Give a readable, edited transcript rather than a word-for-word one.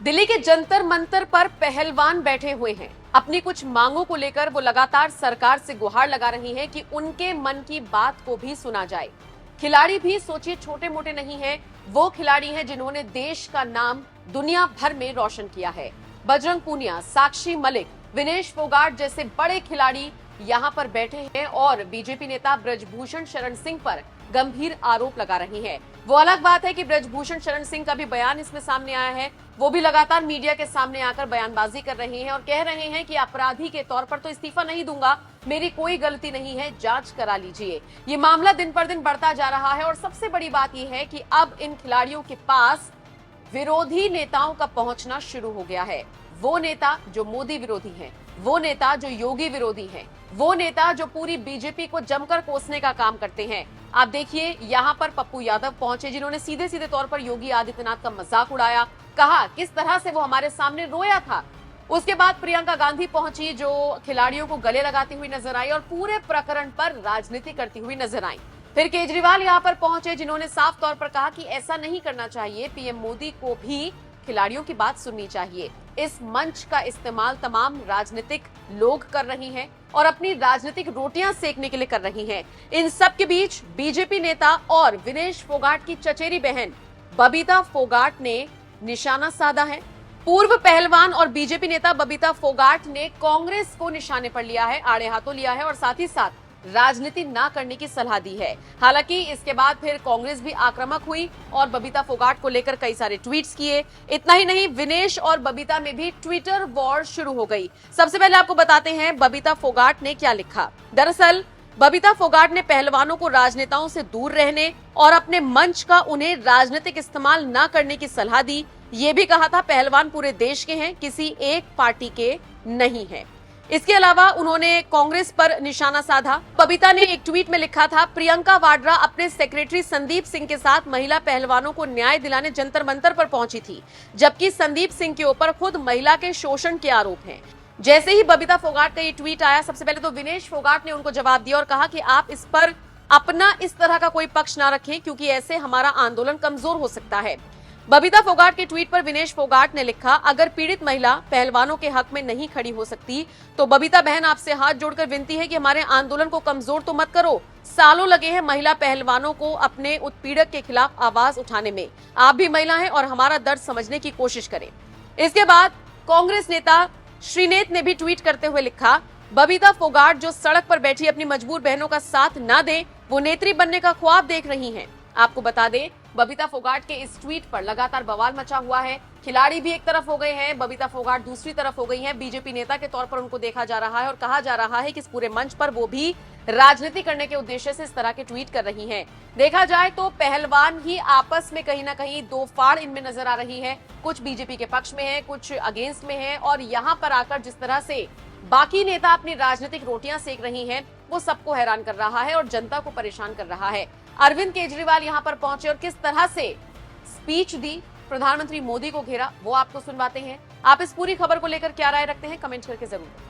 दिल्ली के जंतर मंतर पर पहलवान बैठे हुए हैं। अपनी कुछ मांगों को लेकर वो लगातार सरकार से गुहार लगा रही हैं कि उनके मन की बात को भी सुना जाए। खिलाड़ी भी सोचिए छोटे मोटे नहीं हैं, वो खिलाड़ी हैं जिन्होंने देश का नाम दुनिया भर में रोशन किया है। बजरंग पूनिया, साक्षी मलिक, विनेश फोगाट जैसे बड़े खिलाड़ी यहाँ पर बैठे हैं और बीजेपी नेता ब्रजभूषण शरण सिंह पर गंभीर आरोप लगा रही है। वो अलग बात है कि ब्रजभूषण शरण सिंह का भी बयान इसमें सामने आया है। वो भी लगातार मीडिया के सामने आकर बयानबाजी कर रहे हैं और कह रहे हैं कि अपराधी के तौर पर तो इस्तीफा नहीं दूंगा, मेरी कोई गलती नहीं है, जांच करा लीजिए। ये मामला दिन पर दिन बढ़ता जा रहा है और सबसे बड़ी बात यह है कि अब इन खिलाड़ियों के पास विरोधी नेताओं का पहुंचना शुरू हो गया है। वो नेता जो मोदी विरोधी हैं, वो नेता जो योगी विरोधी हैं, वो नेता जो पूरी बीजेपी को जमकर कोसने का काम करते हैं। आप देखिए यहाँ पर पप्पू यादव पहुंचे जिन्होंने सीधे सीधे तौर पर योगी आदित्यनाथ का मजाक उड़ाया, कहा किस तरह से वो हमारे सामने रोया था। उसके बाद प्रियंका गांधी पहुंची जो खिलाड़ियों को गले लगाती हुई नजर आई और पूरे प्रकरण पर राजनीति करती हुई नजर आई। फिर केजरीवाल यहाँ पर पहुंचे जिन्होंने साफ तौर पर कहा कि ऐसा नहीं करना चाहिए, पीएम मोदी को भी खिलाड़ियों की बात सुननी चाहिए। इस मंच का इस्तेमाल तमाम राजनीतिक लोग कर रही हैं और अपनी राजनीतिक रोटियां सेकने के लिए कर रही हैं। इन सब के बीच बीजेपी नेता और विनेश फोगाट की चचेरी बहन बबीता फोगाट ने निशाना साधा है। पूर्व पहलवान और बीजेपी नेता बबीता फोगाट ने कांग्रेस को निशाने पर लिया है, आड़े हाथों लिया है और साथ ही साथ राजनीति ना करने की सलाह दी है। हालांकि इसके बाद फिर कांग्रेस भी आक्रामक हुई और बबीता फोगाट को लेकर कई सारे ट्वीट्स किए। इतना ही नहीं, विनेश और बबीता में भी ट्विटर वॉर शुरू हो गई। सबसे पहले आपको बताते हैं बबीता फोगाट ने क्या लिखा। दरअसल बबीता फोगाट ने पहलवानों को राजनेताओं से दूर रहने और अपने मंच का उन्हें राजनीतिक इस्तेमाल न करने की सलाह दी। ये भी कहा था पहलवान पूरे देश के हैं, किसी एक पार्टी के नहीं है। इसके अलावा उन्होंने कांग्रेस पर निशाना साधा। बबीता ने एक ट्वीट में लिखा था, प्रियंका वाड्रा अपने सेक्रेटरी संदीप सिंह के साथ महिला पहलवानों को न्याय दिलाने जंतर मंतर पर पहुंची थी, जबकि संदीप सिंह के ऊपर खुद महिला के शोषण के आरोप हैं। जैसे ही बबीता फोगाट का ये ट्वीट आया, सबसे पहले तो विनेश फोगाट ने उनको जवाब दिया और कहा कि आप इस पर अपना इस तरह का कोई पक्ष ना रखें क्योंकि ऐसे हमारा आंदोलन कमजोर हो सकता है। बबीता फोगाट के ट्वीट पर विनेश फोगाट ने लिखा, अगर पीड़ित महिला पहलवानों के हक में नहीं खड़ी हो सकती तो बबीता बहन आपसे हाथ जोड़कर विनती है कि हमारे आंदोलन को कमजोर तो मत करो। सालों लगे हैं महिला पहलवानों को अपने उत्पीड़क के खिलाफ आवाज उठाने में। आप भी महिला हैं और हमारा दर्द समझने की कोशिश करें। इसके बाद कांग्रेस नेता श्रीनेत ने भी ट्वीट करते हुए लिखा, बबीता फोगाट जो सड़क पर बैठी अपनी मजबूर बहनों का साथ न दे, वो नेत्री बनने का ख्वाब देख रही हैं। आपको बता दें, बबीता फोगाट के इस ट्वीट पर लगातार बवाल मचा हुआ है। खिलाड़ी भी एक तरफ हो गए हैं, बबीता फोगाट दूसरी तरफ हो गई हैं। बीजेपी नेता के तौर पर उनको देखा जा रहा है और कहा जा रहा है कि इस पूरे मंच पर वो भी राजनीति करने के उद्देश्य से इस तरह के ट्वीट कर रही हैं। देखा जाए तो पहलवान ही आपस में कहीं ना कहीं दो फाड़ इनमें नजर आ रही है। कुछ बीजेपी के पक्ष में है, कुछ अगेंस्ट में है और यहाँ पर आकर जिस तरह से बाकी नेता अपनी राजनीतिक रोटियां सेक रही हैं, वो सबको हैरान कर रहा है और जनता को परेशान कर रहा है। अरविंद केजरीवाल यहाँ पर पहुंचे और किस तरह से स्पीच दी, प्रधानमंत्री मोदी को घेरा, वो आपको सुनवाते हैं। आप इस पूरी खबर को लेकर क्या राय रखते हैं, कमेंट करके जरूर।